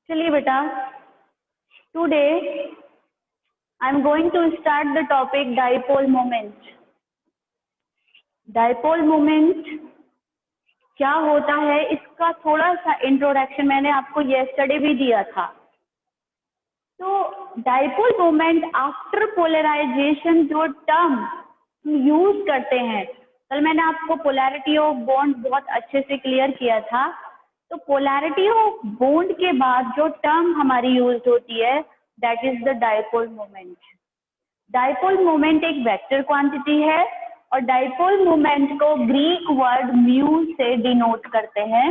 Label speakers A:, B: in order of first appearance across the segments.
A: चलिए बेटा, today I am going to start the topic dipole moment. Dipole moment क्या होता है इसका थोड़ा सा इंट्रोडक्शन मैंने आपको यस्टरडे भी दिया था। तो डाइपोल मोमेंट आफ्टर पोलराइजेशन जो टर्म यूज करते हैं, कल मैंने आपको पोलैरिटी ऑफ बॉन्ड बहुत अच्छे से क्लियर किया था। तो पोलैरिटी ऑफ बॉन्ड के बाद जो टर्म हमारी यूज होती है that is the dipole moment. Dipole moment एक वेक्टर क्वांटिटी है और डाइपोल मोमेंट को ग्रीक वर्ड म्यू से डिनोट करते हैं।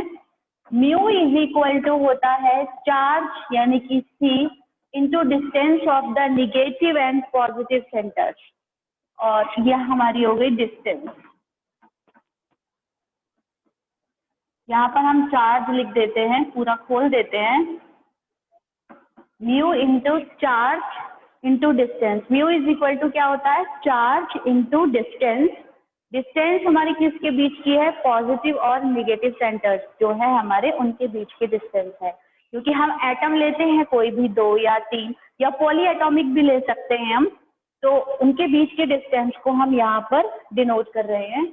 A: म्यू इज इक्वल टू होता है चार्ज यानी कि C into distance of the negative and positive centres, और यह हमारी हो गई डिस्टेंस। यहाँ पर हम चार्ज लिख देते हैं, पूरा खोल देते हैं, mu into charge into distance. Mu is equal to क्या होता है, चार्ज इंटू डिस्टेंस। डिस्टेंस हमारी किसके बीच की है, पॉजिटिव और निगेटिव सेंटर्स जो है हमारे उनके बीच की डिस्टेंस है। क्योंकि हम एटम लेते हैं कोई भी 2 या 3 या पॉली एटॉमिक भी ले सकते हैं हम, तो उनके बीच के डिस्टेंस को हम यहाँ पर डिनोट कर रहे हैं।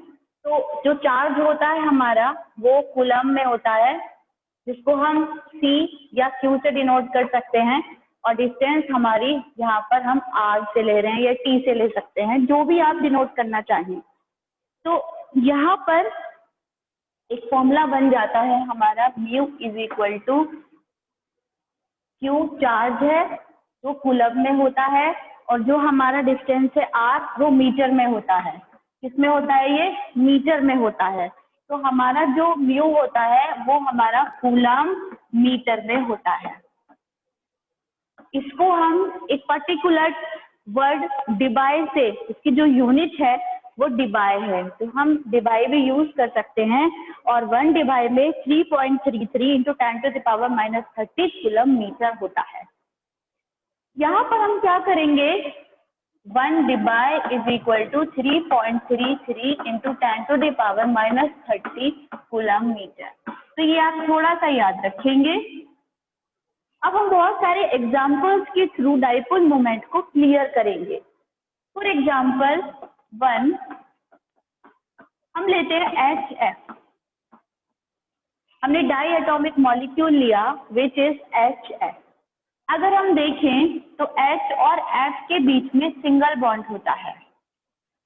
A: तो जो चार्ज होता है हमारा वो कूलम में होता है, जिसको हम C या Q से डिनोट कर सकते हैं, और डिस्टेंस हमारी यहाँ पर हम R से ले रहे हैं या T से ले सकते हैं, जो भी आप डिनोट करना चाहें। तो यहाँ पर एक फॉर्मूला बन जाता है हमारा, mu is equal to Q charge है वो कूलम में होता है, और जो हमारा डिस्टेंस है R वो मीटर में होता है। किसमें होता है, ये मीटर में होता है। तो हमारा जो म्यू होता है वो हमारा कूलम मीटर में होता है। इसको हम एक पर्टिकुलर वर्ड डिबाई से, इसकी जो यूनिट है वो डिबाई है, तो हम डिबाई भी यूज कर सकते हैं, और 1 डिबाई में 3.33 इंटू 10⁻⁻30 कूलम मीटर होता है। यहाँ पर हम क्या करेंगे, 1 debye is equal to 3.33 into 10⁻⁻30 coulomb metre. तो ये आप थोड़ा सा याद रखेंगे। अब हम बहुत सारे एग्जाम्पल्स के थ्रू डाइपोल मोमेंट को क्लियर करेंगे। फॉर एग्जाम्पल 1 हम लेते हैं HF। हमने डाई एटॉमिक मॉलिक्यूल लिया विच इज HF। अगर हम देखें तो H और F के बीच में सिंगल बॉन्ड होता है।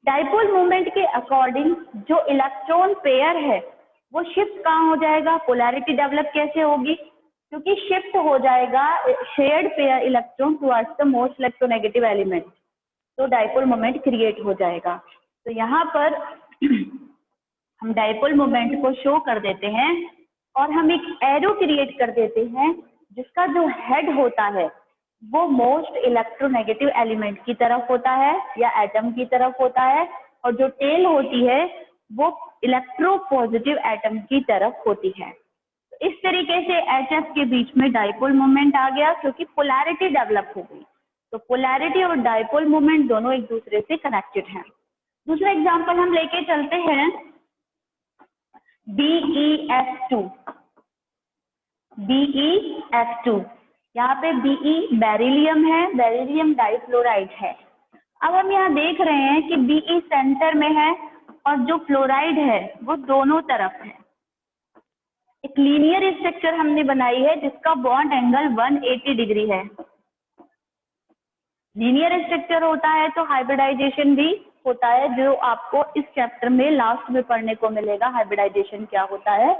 A: डाइपोल मोमेंट के अकॉर्डिंग जो इलेक्ट्रॉन पेयर है वो शिफ्ट कहाँ हो जाएगा, पोलैरिटी डेवलप कैसे होगी, क्योंकि शिफ्ट हो जाएगा shared pair electron towards the most electronegative element, तो डाइपोल मोमेंट क्रिएट हो जाएगा। तो यहाँ पर हम डाइपोल मोमेंट को शो कर देते हैं और हम एक एरो क्रिएट कर देते हैं जिसका जो हेड होता है वो मोस्ट इलेक्ट्रोनेगेटिव एलिमेंट की तरफ होता है या एटम की तरफ होता है, और जो टेल होती है वो इलेक्ट्रो पॉजिटिव एटम की तरफ होती है। तो इस तरीके से HF के बीच में डाइपोल मोमेंट आ गया क्योंकि पोलैरिटी डेवलप हो गई। तो पोलैरिटी और डाइपोल मोमेंट दोनों एक दूसरे से कनेक्टेड हैं। दूसरा एग्जांपल हम लेके चलते हैं BeF2। BeF2, यहाँ पे Be बेरिलियम है, बेरिलियम डाइफ्लोराइड है। अब हम यहाँ देख रहे हैं कि Be सेंटर में है और जो फ्लोराइड है वो दोनों तरफ है। एक लीनियर स्ट्रक्चर हमने बनाई है जिसका बॉन्ड एंगल 180 डिग्री है। लीनियर स्ट्रक्चर होता है तो हाइब्रिडाइजेशन भी होता है, जो आपको इस चैप्टर में लास्ट में पढ़ने को मिलेगा। हाइब्रिडाइजेशन क्या होता है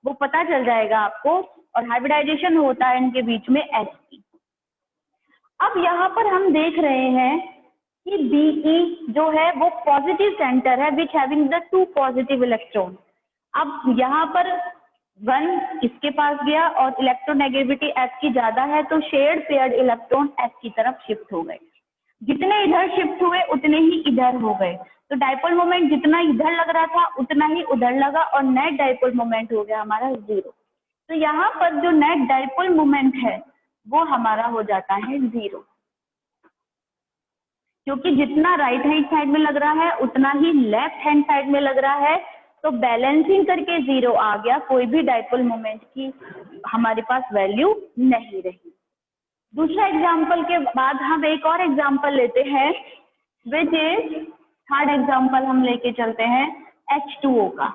A: वो पता चल जाएगा आपको, और हाइब्रिडाइजेशन होता है इनके बीच में Sp। अब यहाँ पर हम देख रहे हैं कि Be जो है वो पॉजिटिव सेंटर है which having the 2 positive electron. अब यहाँ पर 1 इसके पास गया और इलेक्ट्रोनेगेटिविटी S की ज्यादा है, तो शेयर्ड पेयर्ड इलेक्ट्रॉन S की तरफ शिफ्ट हो गए। जितने इधर शिफ्ट हुए उतने ही इधर हो गए, तो डाइपोल मोमेंट जितना इधर लग रहा था उतना ही उधर लगा, और नेट डाइपोल मोमेंट हो गया हमारा 0। तो यहाँ पर जो नेट डाइपोल मोमेंट है वो हमारा हो जाता है 0, क्योंकि जितना राइट हैंड साइड में लग रहा है उतना ही लेफ्ट हैंड साइड में लग रहा है, तो बैलेंसिंग करके 0 आ गया, कोई भी डाइपोल मोमेंट की हमारे पास वैल्यू नहीं रही। दूसरा एग्जाम्पल के बाद हम एक और एग्जाम्पल लेते हैं, विच इज थर्ड एग्जाम्पल हम लेके चलते हैं H2O का।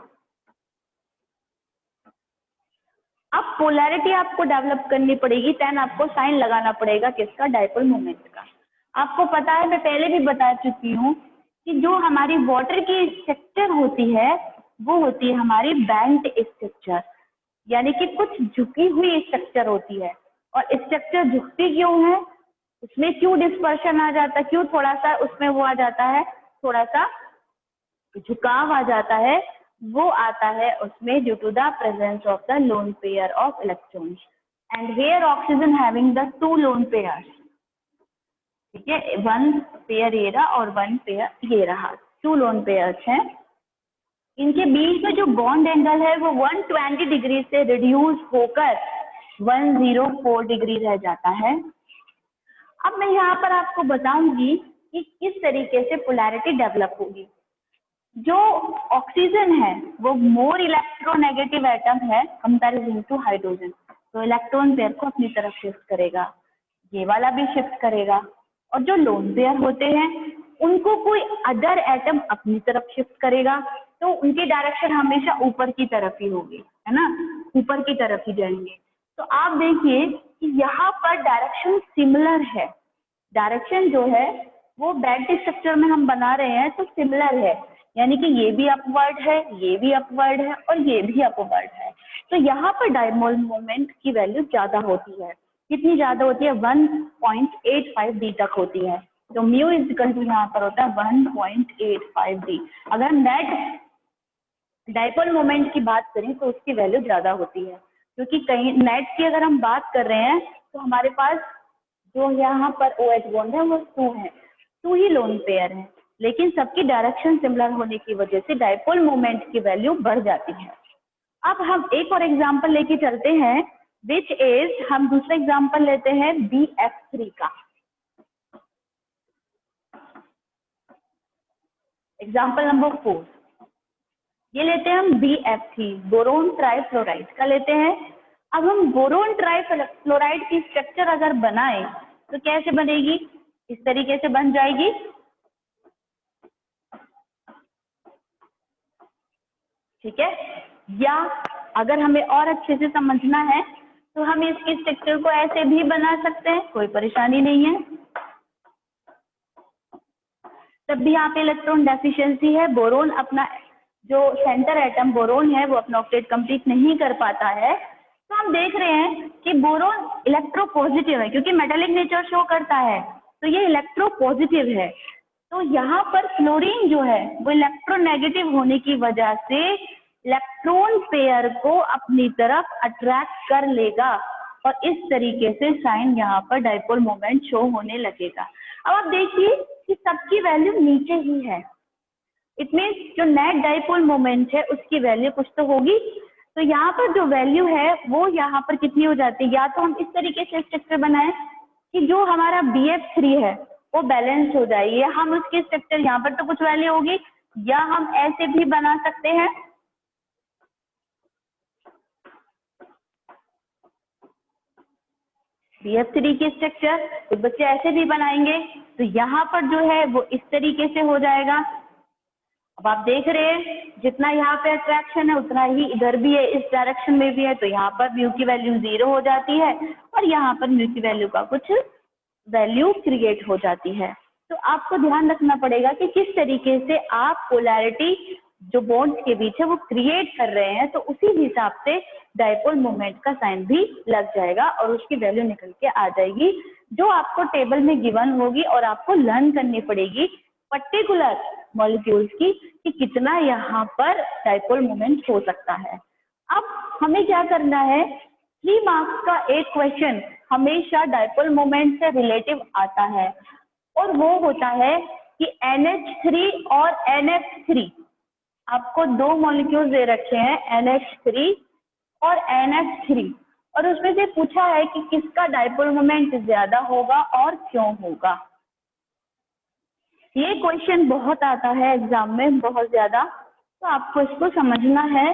A: अब पोलैरिटी आपको डेवलप करनी पड़ेगी, देन आपको साइन लगाना पड़ेगा किसका, डाइपोल मोमेंट का। आपको पता है, मैं पहले भी बता चुकी हूँ कि जो हमारी वाटर की स्ट्रक्चर होती है वो होती है हमारी बेंट स्ट्रक्चर, यानी कि कुछ झुकी हुई स्ट्रक्चर होती है। और स्ट्रक्चर झुकती क्यों है, उसमें क्यों डिस्पर्शन आ जाता है, क्यों थोड़ा सा उसमें वो आ जाता है, थोड़ा सा झुकाव आ जाता है, वो आता है उसमें due to the presence of the lone pair of electrons and here oxygen having the 2 lone pairs. ठीक है, 1 पेयर ये रहा और 1 पेयर ये रहा, 2 लोन पेयर्स हैं। इनके बीच में जो बॉन्ड एंगल है वो 120 डिग्री से रिड्यूस होकर 104 डिग्री रह जाता है। अब मैं यहाँ पर आपको बताऊंगी कि किस तरीके से पोलैरिटी डेवलप होगी। जो ऑक्सीजन है वो मोर इलेक्ट्रोनेगेटिव एटम है कंपैरिजन टू हाइड्रोजन, तो इलेक्ट्रॉन पेयर को अपनी तरफ शिफ्ट करेगा, ये वाला भी शिफ्ट करेगा। और जो लोन पेयर होते हैं उनको कोई अदर एटम अपनी तरफ शिफ्ट करेगा, तो उनकी डायरेक्शन हमेशा ऊपर की तरफ ही होगी, है ना, ऊपर की तरफ ही जाएंगे। तो आप देखिए कि यहाँ पर डायरेक्शन सिमिलर है, डायरेक्शन जो है वो बेंट स्ट्रक्चर में हम बना रहे हैं तो सिमिलर है, यानी कि ये भी अपवर्ड है, ये भी अपवर्ड है और ये भी अपवर्ड है। तो यहाँ पर डाइपोल मोमेंट की वैल्यू ज्यादा होती है। कितनी ज्यादा होती है, 1.85 डी तक होती है। तो म्यू इज इक्वल टू यहाँ पर होता है 1.85 डी। अगर नेट डाइपोल मोमेंट की बात करें तो उसकी वैल्यू ज्यादा होती है, क्योंकि कहीं नेट की अगर हम बात कर रहे हैं तो हमारे पास जो यहाँ पर OH बॉन्ड है वो 2 है, 2 ही लोन पेयर है, लेकिन सबकी डायरेक्शन सिमिलर होने की वजह से डाइपोल मोमेंट की वैल्यू बढ़ जाती है। अब हम एक और एग्जांपल लेके चलते हैं, विच इज, हम दूसरा एग्जांपल लेते हैं BF3 का। एग्जांपल नंबर 4 ये लेते हैं हम BF3, बोरोन ट्राइफ्लोराइड का लेते हैं। अब हम बोरोन ट्राइफ्लोराइड की स्ट्रक्चर अगर बनाएं तो कैसे बनेगी, इस तरीके से बन जाएगी। ठीक है, या अगर हमें और अच्छे से समझना है तो हम इसकी स्ट्रक्चर को ऐसे भी बना सकते हैं, कोई परेशानी नहीं है। तब भी यहाँ पे इलेक्ट्रॉन डेफिशिएंसी है, बोरोन अपना जो सेंटर एटम बोरोन है वो अपना ऑक्टेट कंप्लीट नहीं कर पाता है। तो हम देख रहे हैं कि बोरोन इलेक्ट्रोपॉजिटिव है, क्योंकि मेटालिक नेचर शो करता है तो ये इलेक्ट्रोपॉजिटिव है। तो यहाँ पर फ्लोरीन जो है वो इलेक्ट्रोनेगेटिव होने की वजह से इलेक्ट्रॉन पेयर को अपनी तरफ अट्रैक्ट कर लेगा और इस तरीके से साइन यहाँ पर डाइपोल मोमेंट शो होने लगेगा। अब आप देखिए कि सबकी वैल्यू नीचे ही है, इट मीन्स जो नेट डाइपोल मोमेंट है उसकी वैल्यू कुछ तो होगी। तो यहाँ पर जो वैल्यू है वो यहाँ पर कितनी हो जाती है, या तो हम इस तरीके से स्ट्रक्चर बनाएं कि जो हमारा BF3 है वो बैलेंस हो जाए, या हम उसकी स्ट्रक्चर यहाँ पर तो कुछ वैल्यू होगी, या हम ऐसे भी बना सकते हैं। BF3 की स्ट्रक्चर तो बच्चे ऐसे भी बनाएंगे, तो यहाँ पर जो है वो इस तरीके से हो जाएगा। अब आप देख रहे हैं जितना यहाँ पे अट्रैक्शन है उतना ही इधर भी है, इस डायरेक्शन में भी है, तो यहाँ पर म्यू की वैल्यू 0 हो जाती है और यहाँ पर म्यू की वैल्यू का कुछ वैल्यू क्रिएट हो जाती है। तो आपको ध्यान रखना पड़ेगा कि किस तरीके से आप पोलैरिटी जो बॉन्ड्स के बीच है वो क्रिएट कर रहे हैं, तो उसी हिसाब से डाइपोल मोमेंट का साइन भी लग जाएगा और उसकी वैल्यू निकल के आ जाएगी, जो आपको टेबल में गिवन होगी और आपको लर्न करनी पड़ेगी पर्टिकुलर मॉलिक्यूल्स की कि कितना यहाँ पर डाइपोल मोमेंट हो सकता है। अब हमें क्या करना है, 3 मार्क्स का एक क्वेश्चन हमेशा डाइपोल मोमेंट से रिलेटिव आता है और वो होता है कि NH3 और NH3, आपको 2 मॉलिक्यूल्स दे रखे हैं NH3 और NH3, और उसमें से पूछा है कि किसका डाइपोल मोमेंट ज्यादा होगा और क्यों होगा। ये क्वेश्चन बहुत आता है एग्जाम में, बहुत ज्यादा। तो आपको इसको समझना है।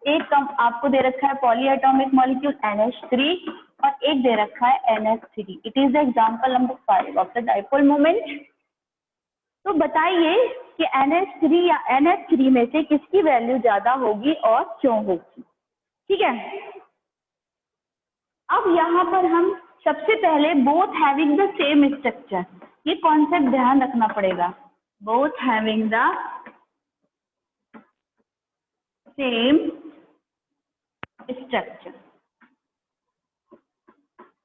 A: एक आपको दे रखा है पॉली एटॉमिक मॉलिक्यूल NH3 और एक दे रखा है NH3। It is the example number 5 of the dipole moment. तो बताइए कि NH3 या NH3 में से किसकी वैल्यू ज्यादा होगी और क्यों होगी। ठीक है, अब यहाँ पर हम सबसे पहले both having the same structure, ये कॉन्सेप्ट ध्यान रखना पड़ेगा। Both having the same structure,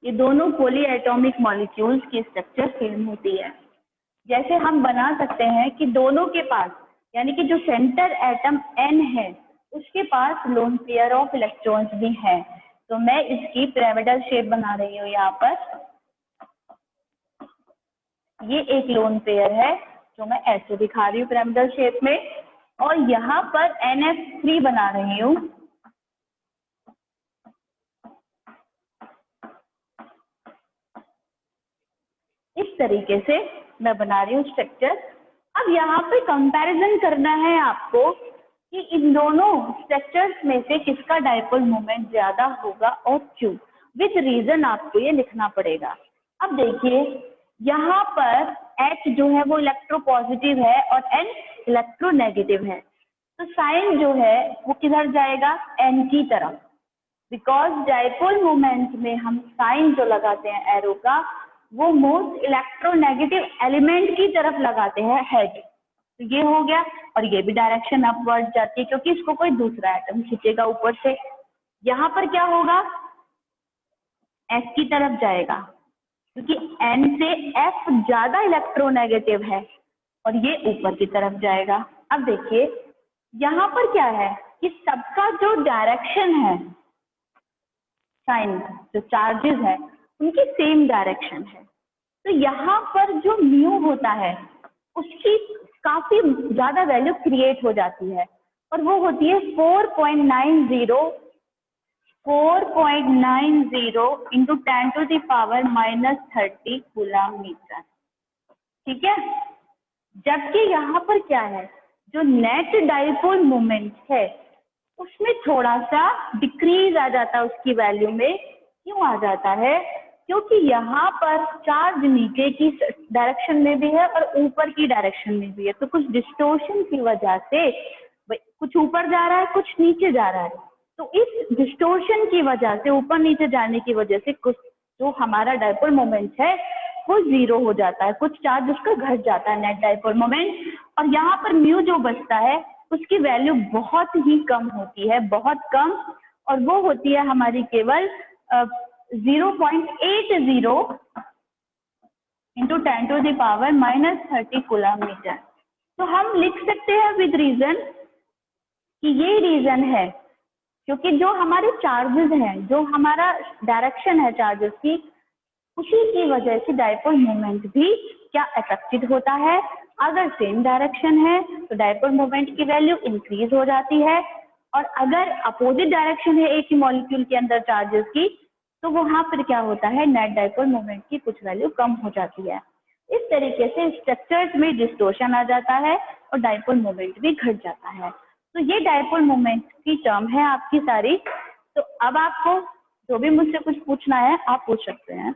A: ये दोनों पॉली एटॉमिक मॉलिक्यूल्स की स्ट्रक्चर सेम होती है। जैसे हम बना सकते हैं कि दोनों के पास, यानी कि जो सेंटर एटम N है उसके पास लोन पेयर ऑफ इलेक्ट्रॉन्स भी है। तो मैं इसकी पिरामिडल शेप बना रही हूँ यहाँ पर। ये एक लोन पेयर है जो मैं ऐसे दिखा रही हूँ पिरामिडल शेप में, और यहाँ पर NH3 बना रही हूँ। इस तरीके से मैं बना रही हूँ स्ट्रक्चर। अब यहाँ पे कंपैरिजन करना है आपको कि इन दोनों स्ट्रक्चर्स में से किसका डाइपोल मोमेंट ज्यादा होगा और क्यों। विद रीजन आपको ये लिखना पड़ेगा। अब देखिए यहाँ पर H जो है वो इलेक्ट्रोपॉजिटिव है और N इलेक्ट्रोनेगेटिव है, तो साइन जो है वो किधर जाएगा, N की तरफ। बिकॉज डाइपोल मोमेंट में हम साइन जो लगाते हैं एरो का, वो मोस्ट इलेक्ट्रोनेगेटिव एलिमेंट की तरफ लगाते हैं, हेड। तो ये हो गया, और ये भी डायरेक्शन अपवर्ड जाती है क्योंकि इसको कोई दूसरा एटम खींचेगा ऊपर से। यहाँ पर क्या होगा, S की तरफ जाएगा क्योंकि N से F ज्यादा इलेक्ट्रोनेगेटिव है, और ये ऊपर की तरफ जाएगा। अब देखिए यहाँ पर क्या है कि सबका जो डायरेक्शन है, साइन जो चार्जेस है उनकी सेम डायरेक्शन है। तो यहाँ पर जो म्यू होता है उसकी काफी ज्यादा वैल्यू क्रिएट हो जाती है, और वो होती है 4.90 इंटू 10⁻⁻30 कूलम मीटर। ठीक है, जबकि यहाँ पर क्या है, जो नेट डाइपोल मोमेंट है उसमें थोड़ा सा डिक्रीज आ जाता है उसकी वैल्यू में। क्यों आ जाता है, क्योंकि यहाँ पर चार्ज नीचे की डायरेक्शन में भी है और ऊपर की डायरेक्शन में भी है, तो कुछ डिस्टोर्शन की वजह से कुछ ऊपर जा रहा है कुछ नीचे जा रहा है। तो इस डिस्टोर्शन की वजह से, ऊपर नीचे जाने की वजह से, कुछ जो हमारा डाइपोल मोमेंट है वो जीरो हो जाता है, कुछ चार्ज उसका घट जाता है नेट डाइपोल मोमेंट। और यहाँ पर म्यू जो बचता है उसकी वैल्यू बहुत ही कम होती है, बहुत कम, और वो होती है हमारी केवल 0.80 इंटू 10⁻⁻30 कूलम मीटर। तो हम लिख सकते हैं विद रीजन कि ये रीजन है क्योंकि जो हमारे चार्जेस हैं, जो हमारा डायरेक्शन है चार्जेस की, उसी की वजह से डाइपोल मोमेंट भी क्या अफेक्टेड होता है। अगर सेम डायरेक्शन है तो डाइपोल मोमेंट की वैल्यू इंक्रीज हो जाती है, और अगर अपोजिट डायरेक्शन है एक ही मॉलिक्यूल के अंदर चार्जेस की, तो वहां पर क्या होता है, नेट डाइपोल मोमेंट की कुछ वैल्यू कम हो जाती है। इस तरीके से स्ट्रक्चर्स में डिस्टोर्शन आ जाता है और डाइपोल मोमेंट भी घट जाता है। तो ये डाइपोल मोमेंट की टर्म है आपकी सारी। तो अब आपको जो भी मुझसे कुछ पूछना है आप पूछ सकते हैं।